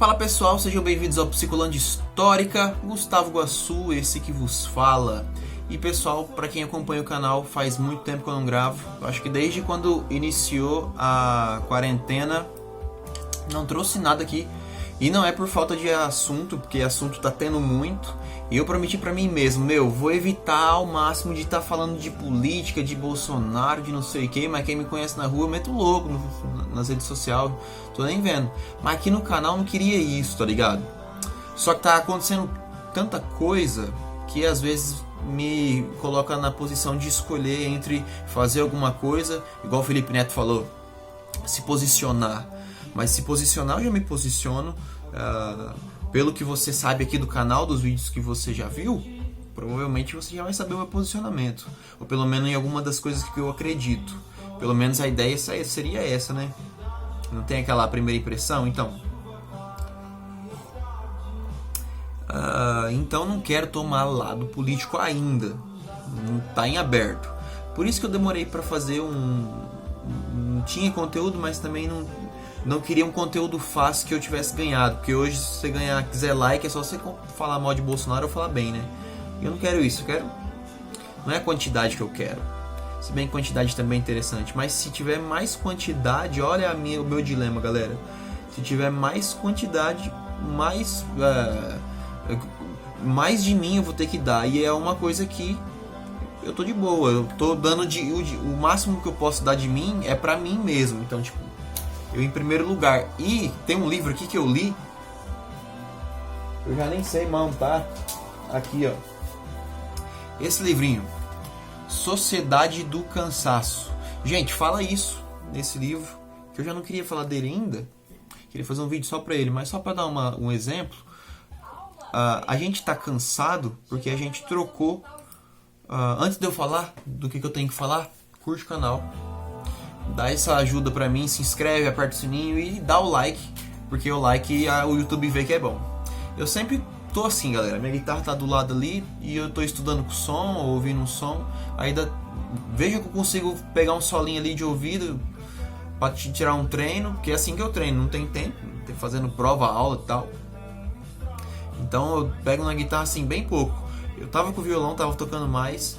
Fala pessoal, sejam bem-vindos ao Psicolândia Histórica, Gustavo Guassu, esse que vos fala. E pessoal, para quem acompanha o canal, faz muito tempo que eu não gravo. Eu acho que desde quando iniciou a quarentena, não trouxe nada aqui. E não é por falta de assunto, porque assunto tá tendo muito. E eu prometi pra mim mesmo, vou evitar ao máximo de estar falando de política, de Bolsonaro, de não sei o que. Mas quem me conhece na rua, eu meto louco nas redes sociais, tô nem vendo. Mas aqui no canal eu não queria isso, tá ligado? Só que tá acontecendo tanta coisa que às vezes me coloca na posição de escolher entre fazer alguma coisa, igual o Felipe Neto falou, se posicionar. Mas se posicionar eu já me posiciono. Pelo que você sabe aqui do canal, dos vídeos que você já viu, provavelmente você já vai saber o meu posicionamento. Ou pelo menos em alguma das coisas que eu acredito. Pelo menos a ideia seria essa, né? Não tem aquela primeira impressão? Então não quero tomar lado político ainda. Não está em aberto. Por isso que eu demorei para fazer não tinha conteúdo, mas também não queria um conteúdo fácil que eu tivesse ganhado. Porque hoje, se você quiser like, é só você falar mal de Bolsonaro ou falar bem, né? Eu não quero isso, eu quero... Não é a quantidade que eu quero. Se bem que quantidade também é interessante. Mas se tiver mais quantidade, olha o meu dilema, galera. Se tiver mais quantidade, mais de mim eu vou ter que dar. E é uma coisa que eu tô de boa. Eu tô dando o máximo que eu posso dar de mim é pra mim mesmo. Então, tipo, eu em primeiro lugar. E tem um livro aqui que eu li. Eu já nem sei mal, tá? Aqui, ó. Esse livrinho. Sociedade do Cansaço. Gente, fala isso nesse livro. Que eu já não queria falar dele ainda. Queria fazer um vídeo só pra ele. Mas só pra dar um exemplo. A gente tá cansado porque a gente trocou. Antes de eu falar do que eu tenho que falar, curte o canal. Dá essa ajuda pra mim, se inscreve, aperta o sininho e dá o like, porque o like o YouTube vê que é bom. Eu sempre tô assim, galera, minha guitarra tá do lado ali e eu tô estudando com som, ou ouvindo um som, veja que eu consigo pegar um solinho ali de ouvido pra tirar um treino, porque é assim que eu treino, não tem tempo, fazendo prova, aula e tal. Então eu pego na guitarra assim bem pouco. Eu tava com o violão, tava tocando mais.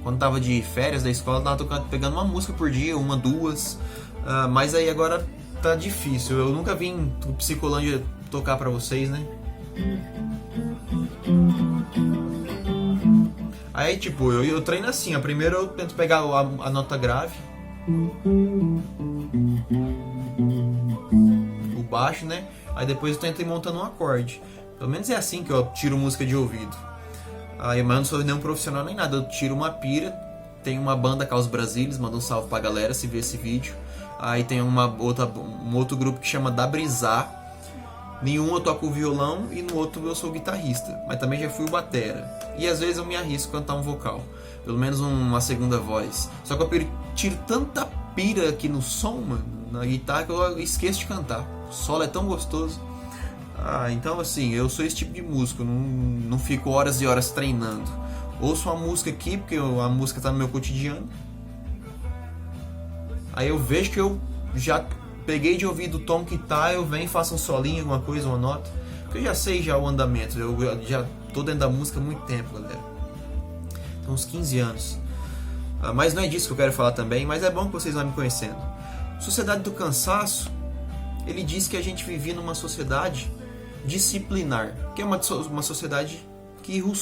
Quando tava de férias da escola, tava pegando uma música por dia, uma, duas. Mas aí agora tá difícil. Eu nunca vim o Psicolândia tocar pra vocês, né? Aí tipo, eu treino assim. Primeiro eu tento pegar a nota grave, o baixo, né? Aí depois eu tento ir montando um acorde. Pelo menos é assim que eu tiro música de ouvido. Mas eu não sou nenhum profissional nem nada, eu tiro uma pira. Tem uma banda, Caos Brasilis, manda um salve pra galera se ver esse vídeo. Aí tem um outro grupo que chama Da Brisar. Nenhum eu toco o violão e no outro eu sou guitarrista. Mas também já fui o batera. E às vezes eu me arrisco a cantar um vocal. Pelo menos uma segunda voz. Só que eu tiro tanta pira aqui no som, mano, na guitarra, que eu esqueço de cantar. O solo é tão gostoso. Então assim, eu sou esse tipo de músico, não fico horas e horas treinando. Ouço uma música aqui, porque a música tá no meu cotidiano. Aí eu vejo que eu já peguei de ouvido o tom que tá, eu venho e faço um solinho, alguma coisa, uma nota. Porque eu já sei já o andamento, eu já tô dentro da música há muito tempo, galera. Tem uns 15 anos. Mas não é disso que eu quero falar também, mas é bom que vocês vão me conhecendo. Sociedade do Cansaço, ele diz que a gente vivia numa sociedade disciplinar, que é uma sociedade que o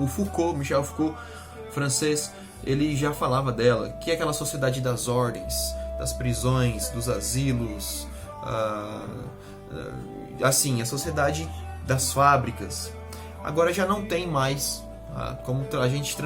Foucault, Michel Foucault, francês, ele já falava dela, que é aquela sociedade das ordens, das prisões, dos asilos, assim, a sociedade das fábricas. Agora já não tem mais, como a gente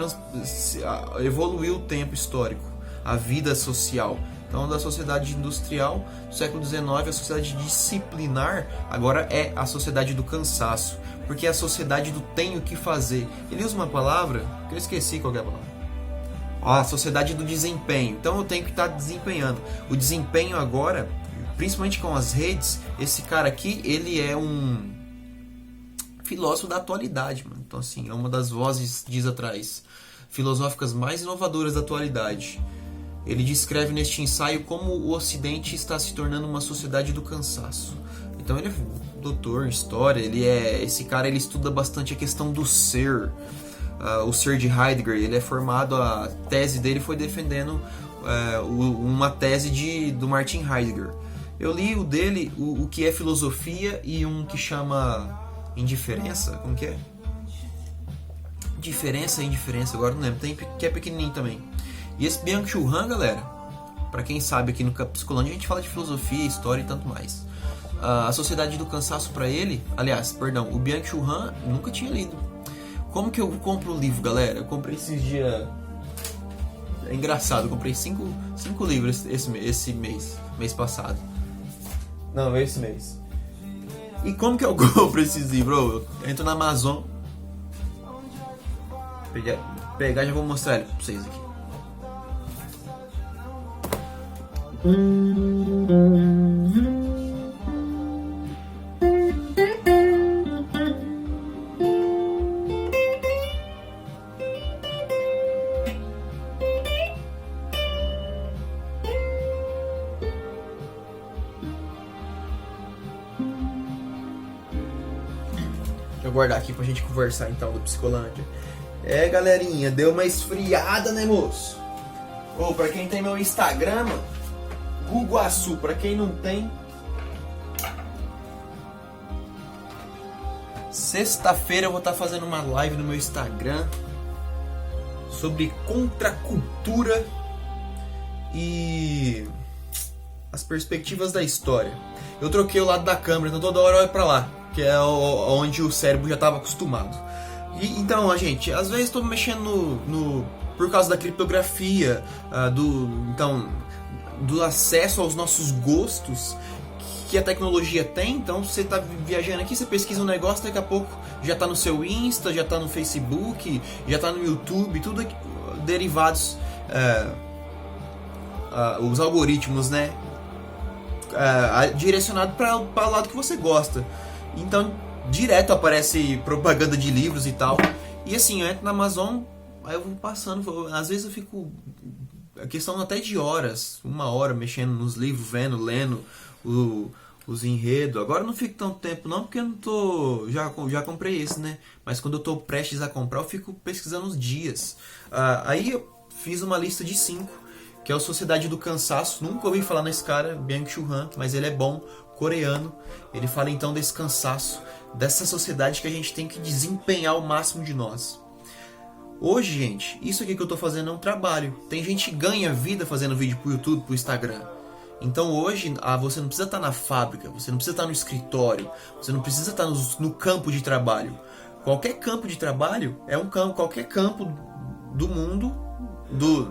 evoluiu o tempo histórico, a vida social. Então, da sociedade industrial do século XIX, a sociedade disciplinar agora é a sociedade do cansaço, porque é a sociedade do tenho que fazer. Ele usa uma palavra que eu esqueci qual é a palavra. A sociedade do desempenho. Então eu tenho que estar desempenhando. O desempenho agora, principalmente com as redes, esse cara aqui, ele é um filósofo da atualidade, mano. Então assim, é uma das vozes, diz atrás, filosóficas mais inovadoras da atualidade. Ele descreve neste ensaio como o Ocidente está se tornando uma sociedade do cansaço. Então ele é doutor em história, esse cara ele estuda bastante a questão do ser. O ser de Heidegger, ele é formado, a tese dele foi defendendo uma tese do Martin Heidegger. Eu li o dele, o que é filosofia, e um que chama Indiferença, como que é? Diferença e Indiferença, agora não lembro, tem que é pequenininho também. E esse Byung-Chul Han, galera, pra quem sabe, aqui no Psicolândia a gente fala de filosofia, história e tanto mais. A Sociedade do Cansaço pra ele, aliás, perdão, o Byung-Chul Han nunca tinha lido. Como que eu compro o livro, galera? Eu comprei esses dias... É engraçado, eu comprei 5 livros esse mês passado. Não, esse mês. E como que eu compro esses livros? Eu entro na Amazon. Pegar já vou mostrar ele pra vocês aqui. Deixa eu guardar aqui pra gente conversar então do Psicolândia. Galerinha, deu uma esfriada, né, moço? Pra quem tem meu Instagram, mano, Guguaçu, pra quem não tem, sexta-feira eu vou estar fazendo uma live no meu Instagram sobre contracultura e as perspectivas da história. Eu troquei o lado da câmera, então toda hora eu olho pra lá, que é onde o cérebro já estava acostumado. Então, gente, às vezes estou mexendo por causa da criptografia, do acesso aos nossos gostos que a tecnologia tem. Então, você está viajando aqui, você pesquisa um negócio, daqui a pouco já está no seu Insta, já está no Facebook, já está no YouTube, tudo derivados, os algoritmos, né? Direcionado para o lado que você gosta. Então, direto aparece propaganda de livros e tal. E assim, eu entro na Amazon, aí eu vou passando. Às vezes eu fico... A questão até de horas, 1 hora mexendo nos livros, lendo os enredos. Agora eu não fico tanto tempo não, porque eu não tô... Já comprei esse, né? Mas quando eu tô prestes a comprar, eu fico pesquisando os dias. Aí eu fiz uma lista de 5, que é a Sociedade do Cansaço. Nunca ouvi falar nesse cara, Byung-Chul Han, mas ele é bom, coreano. Ele fala então desse cansaço, dessa sociedade que a gente tem que desempenhar o máximo de nós. Hoje, gente, isso aqui que eu tô fazendo é um trabalho. Tem gente que ganha vida fazendo vídeo pro YouTube, pro Instagram. Então hoje, você não precisa estar na fábrica, você não precisa estar no escritório, você não precisa estar no campo de trabalho. Qualquer campo de trabalho é um campo, qualquer campo do mundo,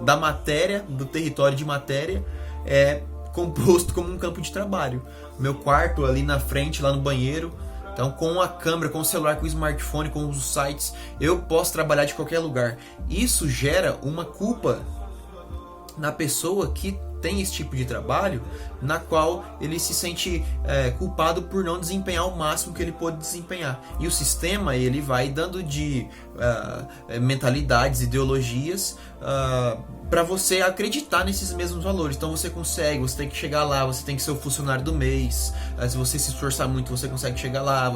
da matéria, do território de matéria, é composto como um campo de trabalho. Meu quarto ali na frente, lá no banheiro. Então, com a câmera, com o celular, com o smartphone, com os sites, eu posso trabalhar de qualquer lugar. Isso gera uma culpa na pessoa que tem esse tipo de trabalho, na qual ele se sente culpado por não desempenhar o máximo que ele pode desempenhar. E o sistema, ele vai dando de mentalidades, ideologias, para você acreditar nesses mesmos valores. Então você consegue, você tem que chegar lá, você tem que ser o funcionário do mês. Se você se esforçar muito, você consegue chegar lá.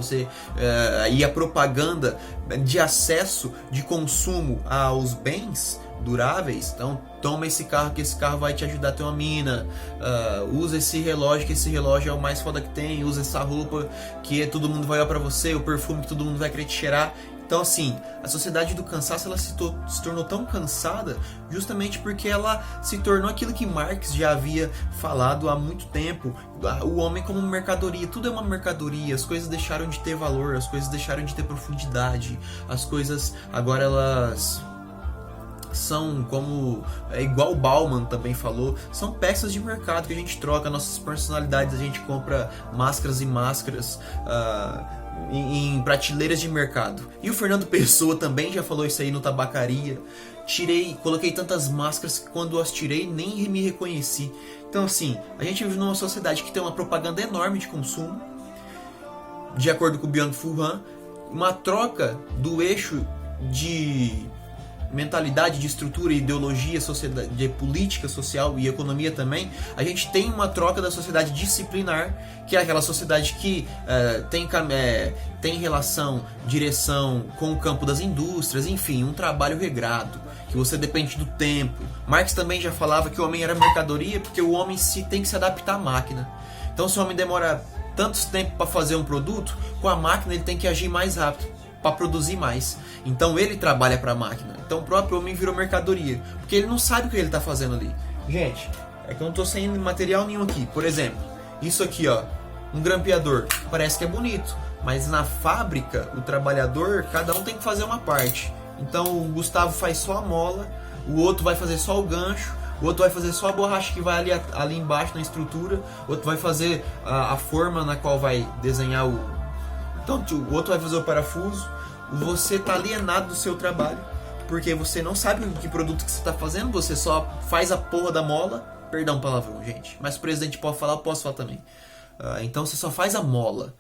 E a propaganda de acesso, de consumo aos bens duráveis. Então toma esse carro, que esse carro vai te ajudar a ter uma mina. Usa esse relógio, que esse relógio é o mais foda que tem. Usa essa roupa que todo mundo vai olhar pra você, o perfume que todo mundo vai querer te cheirar. Então assim, a sociedade do cansaço, ela se tornou tão cansada justamente porque ela se tornou aquilo que Marx já havia falado há muito tempo. O homem como mercadoria, tudo é uma mercadoria. As coisas deixaram de ter valor, as coisas deixaram de ter profundidade. As coisas agora elas são como, igual o Bauman também falou, são peças de mercado que a gente troca nossas personalidades, a gente compra máscaras e máscaras em prateleiras de mercado. E o Fernando Pessoa também já falou isso aí no Tabacaria. Coloquei tantas máscaras que quando as tirei nem me reconheci. Então assim, a gente vive numa sociedade que tem uma propaganda enorme de consumo, de acordo com o Byung-Chul Han, uma troca do eixo mentalidade, de estrutura, ideologia, sociedade, de política social e economia também, a gente tem uma troca da sociedade disciplinar, que é aquela sociedade que tem relação, direção com o campo das indústrias, enfim, um trabalho regrado, que você depende do tempo. Marx também já falava que o homem era mercadoria, porque o homem tem que se adaptar à máquina. Então, se o homem demora tanto tempo para fazer um produto, com a máquina ele tem que agir mais rápido para produzir mais. Então ele trabalha para a máquina. Então o próprio homem virou mercadoria, porque ele não sabe o que ele está fazendo ali. Gente, é que eu não estou sem material nenhum aqui. Por exemplo, isso aqui, ó, um grampeador. Parece que é bonito, mas na fábrica, o trabalhador, cada um tem que fazer uma parte. Então o Gustavo faz só a mola, o outro vai fazer só o gancho, o outro vai fazer só a borracha que vai ali embaixo na estrutura, o outro vai fazer a forma na qual vai desenhar o... Então o outro vai fazer o parafuso. Você está alienado do seu trabalho, porque você não sabe que produto que você está fazendo, você só faz a porra da mola. Perdão palavrão, gente, mas o presidente pode falar, eu posso falar também. Então você só faz a mola.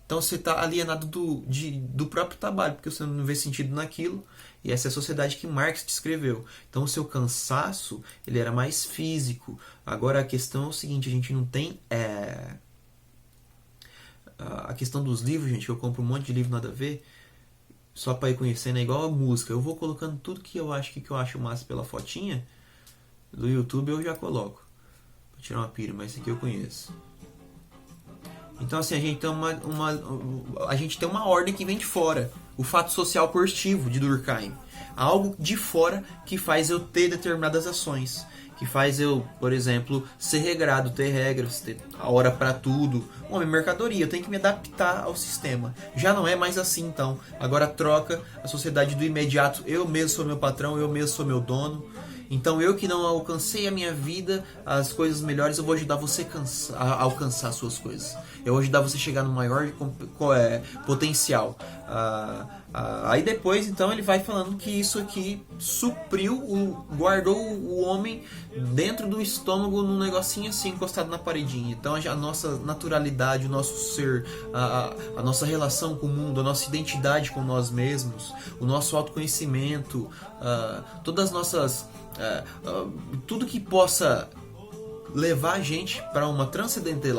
Então você está alienado do próprio trabalho, porque você não vê sentido naquilo. E essa é a sociedade que Marx descreveu. Então o seu cansaço, ele era mais físico. Agora a questão é o seguinte, a gente não tem... A questão dos livros, gente, eu compro um monte de livro nada a ver, só para ir conhecendo, é igual a música. Eu vou colocando tudo que eu acho massa pela fotinha do YouTube, eu já coloco. Vou tirar uma pira, mas esse aqui eu conheço. Então assim, a gente tem uma ordem que vem de fora. O fato social coercitivo de Durkheim. Algo de fora que faz eu ter determinadas ações. Que faz eu, por exemplo, ser regrado, ter regras, ter a hora para tudo. Homem, mercadoria, eu tenho que me adaptar ao sistema. Já não é mais assim, então. Agora troca a sociedade do imediato. Eu mesmo sou meu patrão, eu mesmo sou meu dono. Então eu que não alcancei a minha vida, as coisas melhores, eu vou ajudar você a alcançar as suas coisas. Eu vou ajudar você a chegar no maior potencial. Aí depois, então, ele vai falando que isso aqui guardou o homem dentro do estômago num negocinho assim, encostado na paredinha. Então a nossa naturalidade, o nosso ser, a nossa relação com o mundo, a nossa identidade com nós mesmos, o nosso autoconhecimento, todas as nossas... tudo que possa levar a gente para uma transcendência,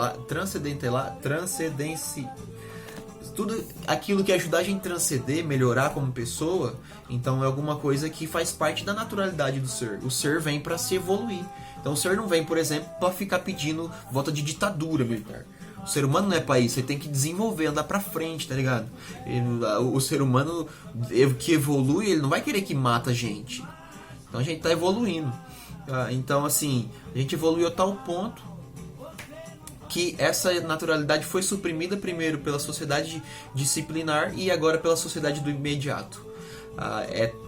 tudo aquilo que ajudar a gente a transcender, melhorar como pessoa, então é alguma coisa que faz parte da naturalidade do ser. O ser vem para se evoluir. Então o ser não vem, por exemplo, para ficar pedindo volta de ditadura militar. O ser humano não é para isso, ele tem que desenvolver, andar para frente, tá ligado? O ser humano que evolui, ele não vai querer que mata a gente. Então a gente está evoluindo. Então assim, a gente evoluiu a tal ponto que essa naturalidade foi suprimida primeiro pela sociedade disciplinar e agora pela sociedade do imediato.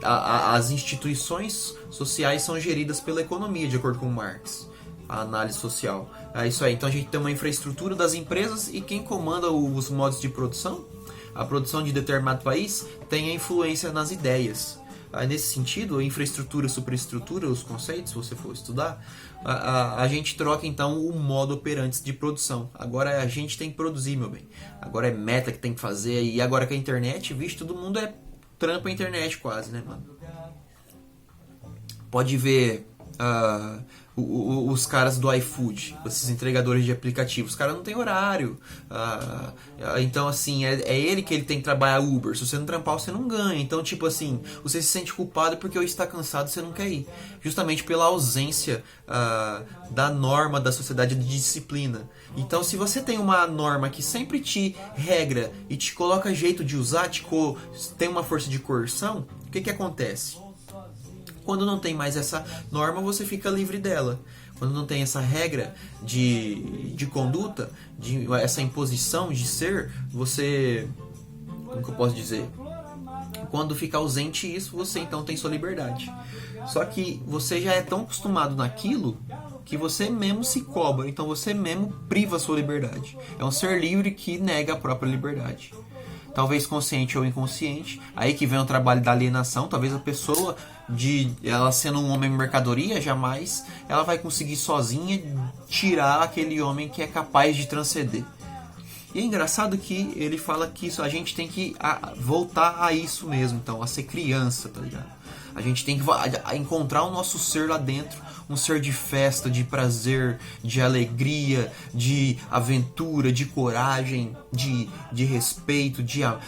As instituições sociais são geridas pela economia, de acordo com Marx, a análise social. Isso aí. Então a gente tem uma infraestrutura das empresas e quem comanda os modos de produção, a produção de determinado país, tem a influência nas ideias. Nesse sentido, a infraestrutura, superestrutura, os conceitos, se você for estudar, a gente troca então o modo operante de produção. Agora a gente tem que produzir, meu bem. Agora é meta que tem que fazer. E agora com a internet, vixe, todo mundo trampa a internet quase, né, mano? Pode ver os caras do iFood, esses entregadores de aplicativos, os caras não tem horário. Então, assim, é ele que ele tem que trabalhar Uber. Se você não trampar, você não ganha. Então, tipo assim, você se sente culpado porque hoje está cansado e você não quer ir. Justamente pela ausência da norma da sociedade de disciplina. Então, se você tem uma norma que sempre te regra e te coloca jeito de usar, tem uma força de coerção, o que acontece? Quando não tem mais essa norma, você fica livre dela. Quando não tem essa regra de conduta, essa imposição de ser, você... Como que eu posso dizer? Quando fica ausente isso, você então tem sua liberdade. Só que você já é tão acostumado naquilo que você mesmo se cobra. Então você mesmo priva a sua liberdade. É um ser livre que nega a própria liberdade. Talvez consciente ou inconsciente. Aí que vem o trabalho da alienação. Talvez a pessoa, ela sendo um homem mercadoria, jamais ela vai conseguir sozinha tirar aquele homem que é capaz de transcender. E é engraçado que ele fala que a gente tem que voltar a isso mesmo, então, a ser criança, tá ligado? A gente tem que encontrar o nosso ser lá dentro, um ser de festa, de prazer, de alegria, de aventura, de coragem, de respeito,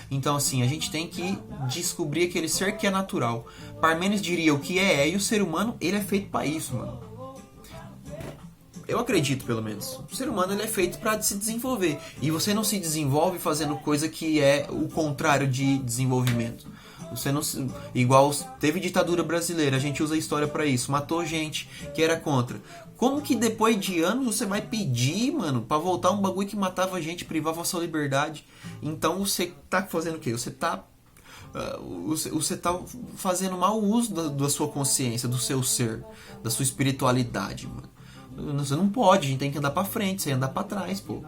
Então assim, a gente tem que descobrir aquele ser que é natural. Parmênides diria o que é, e o ser humano, ele é feito para isso, mano. Eu acredito, pelo menos. O ser humano ele é feito para se desenvolver. E você não se desenvolve fazendo coisa que é o contrário de desenvolvimento. Você não igual teve ditadura brasileira, a gente usa a história para isso. Matou gente que era contra. Como que depois de anos você vai pedir, mano, para voltar um bagulho que matava gente, privava a sua liberdade? Então você tá fazendo o quê? Você tá fazendo mau uso da sua consciência, do seu ser, da sua espiritualidade, mano. Você não pode, a gente tem que andar pra frente, sem andar pra trás, pô.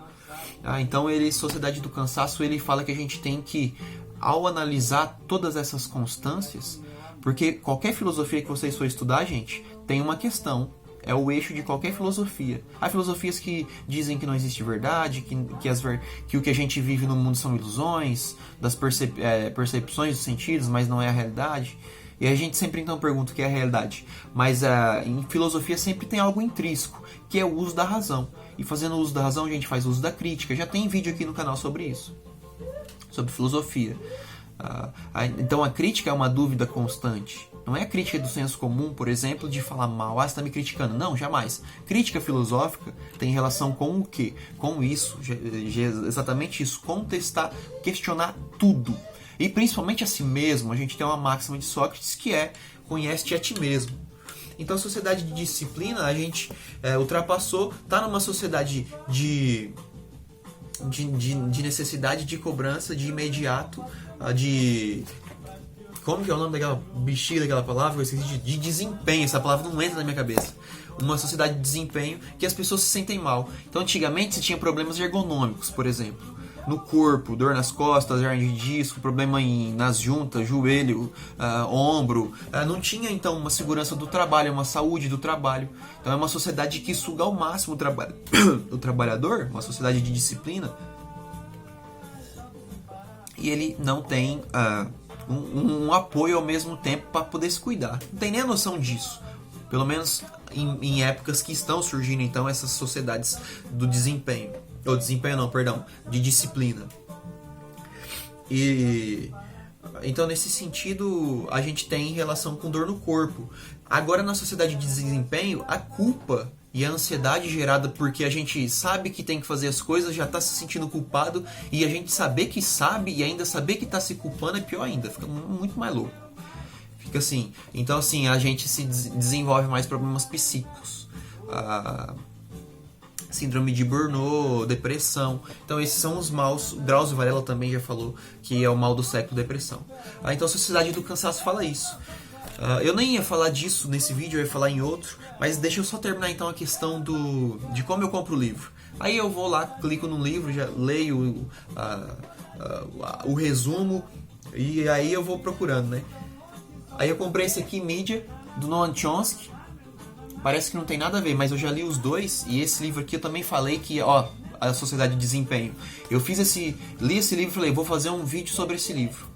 Então Sociedade do Cansaço, ele fala que a gente tem que, ao analisar todas essas constâncias, porque qualquer filosofia que vocês for estudar, gente, tem uma questão, é o eixo de qualquer filosofia. Há filosofias que dizem que não existe verdade, que o que a gente vive no mundo são ilusões, das percepções dos sentidos, mas não é a realidade. E a gente sempre então pergunta o que é a realidade. Mas em filosofia sempre tem algo intrínseco, que é o uso da razão. E fazendo uso da razão, a gente faz uso da crítica. Já tem vídeo aqui no canal sobre isso, sobre filosofia. Então a crítica é uma dúvida constante. Não é a crítica do senso comum, por exemplo, de falar mal, você está me criticando. Não, jamais. Crítica filosófica tem relação com o quê? Com isso, exatamente isso. Contestar, questionar tudo. E principalmente a si mesmo. A gente tem uma máxima de Sócrates que é: conhece-te a ti mesmo. Então a sociedade de disciplina a gente ultrapassou, está numa sociedade de necessidade de cobrança, de imediato, como que é o nome daquela bexiga daquela palavra? Eu esqueci de desempenho, essa palavra não entra na minha cabeça. Uma sociedade de desempenho que as pessoas se sentem mal. Então antigamente você tinha problemas ergonômicos, por exemplo, no corpo, dor nas costas, hernia de disco, problema nas juntas, joelho, ombro. Não tinha então uma segurança do trabalho, uma saúde do trabalho. Então é uma sociedade que suga ao máximo o trabalhador, uma sociedade de disciplina, e ele não tem um apoio ao mesmo tempo para poder se cuidar. Não tem nem a noção disso. Pelo menos em épocas que estão surgindo então essas sociedades do desempenho. Ou desempenho não, perdão, de disciplina. E então nesse sentido a gente tem relação com dor no corpo. Agora na sociedade de desempenho, a culpa e a ansiedade gerada porque a gente sabe que tem que fazer as coisas, já está se sentindo culpado, e a gente saber que sabe e ainda saber que está se culpando é pior ainda, fica muito mais louco. Fica assim. Então assim, a gente se desenvolve mais problemas psíquicos. Síndrome de Burnout, depressão. Então esses são os maus. O Drauzio Varela também já falou que é o mal do século, depressão. Então a Sociedade do Cansaço fala isso. Eu nem ia falar disso nesse vídeo, eu ia falar em outro, mas deixa eu só terminar então a questão de como eu compro o livro. Aí eu vou lá, clico no livro, já leio o resumo, e aí eu vou procurando, né? Aí eu comprei esse aqui, Mídia, do Noam Chomsky. Parece que não tem nada a ver, mas eu já li os dois, e esse livro aqui eu também falei que, a Sociedade de Desempenho. Eu li esse livro e falei, vou fazer um vídeo sobre esse livro.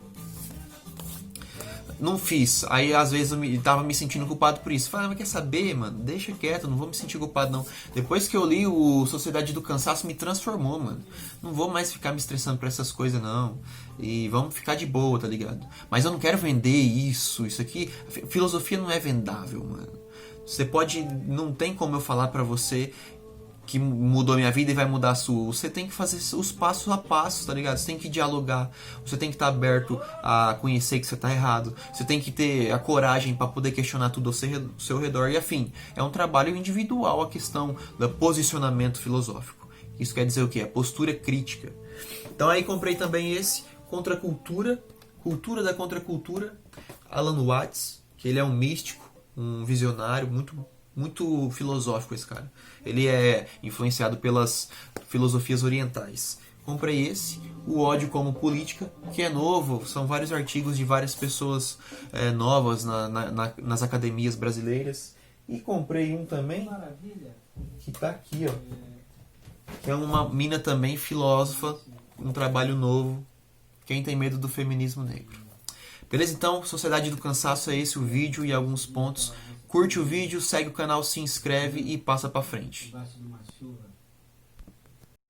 Não fiz, aí às vezes eu tava me sentindo culpado por isso. Falei, mas quer saber, mano, deixa quieto, não vou me sentir culpado não. Depois que eu li o Sociedade do Cansaço, me transformou, mano. Não vou mais ficar me estressando por essas coisas não. E vamos ficar de boa, tá ligado? Mas eu não quero vender isso aqui. Filosofia não é vendável, mano. Você pode, não tem como eu falar pra você que mudou a minha vida e vai mudar a sua. Você tem que fazer os passos a passos, tá ligado? Você tem que dialogar, você tem que estar aberto a conhecer que você tá errado, você tem que ter a coragem para poder questionar tudo ao seu redor, e afim. É um trabalho individual a questão do posicionamento filosófico. Isso quer dizer o quê? A postura crítica. Então aí comprei também esse, Contracultura, Cultura da Contracultura, Alan Watts, que ele é um místico, um visionário, muito filosófico esse cara. Ele é influenciado pelas filosofias orientais. Comprei esse, O Ódio como Política, que é novo, são vários artigos de várias pessoas novas nas academias brasileiras. E comprei um também, que tá aqui, que é uma mina também filósofa, um trabalho novo, Quem Tem Medo do Feminismo Negro. Beleza? Então, Sociedade do Cansaço é esse o vídeo e alguns pontos. Curte o vídeo, segue o canal, se inscreve e passa pra frente. Debaixo de uma chuva.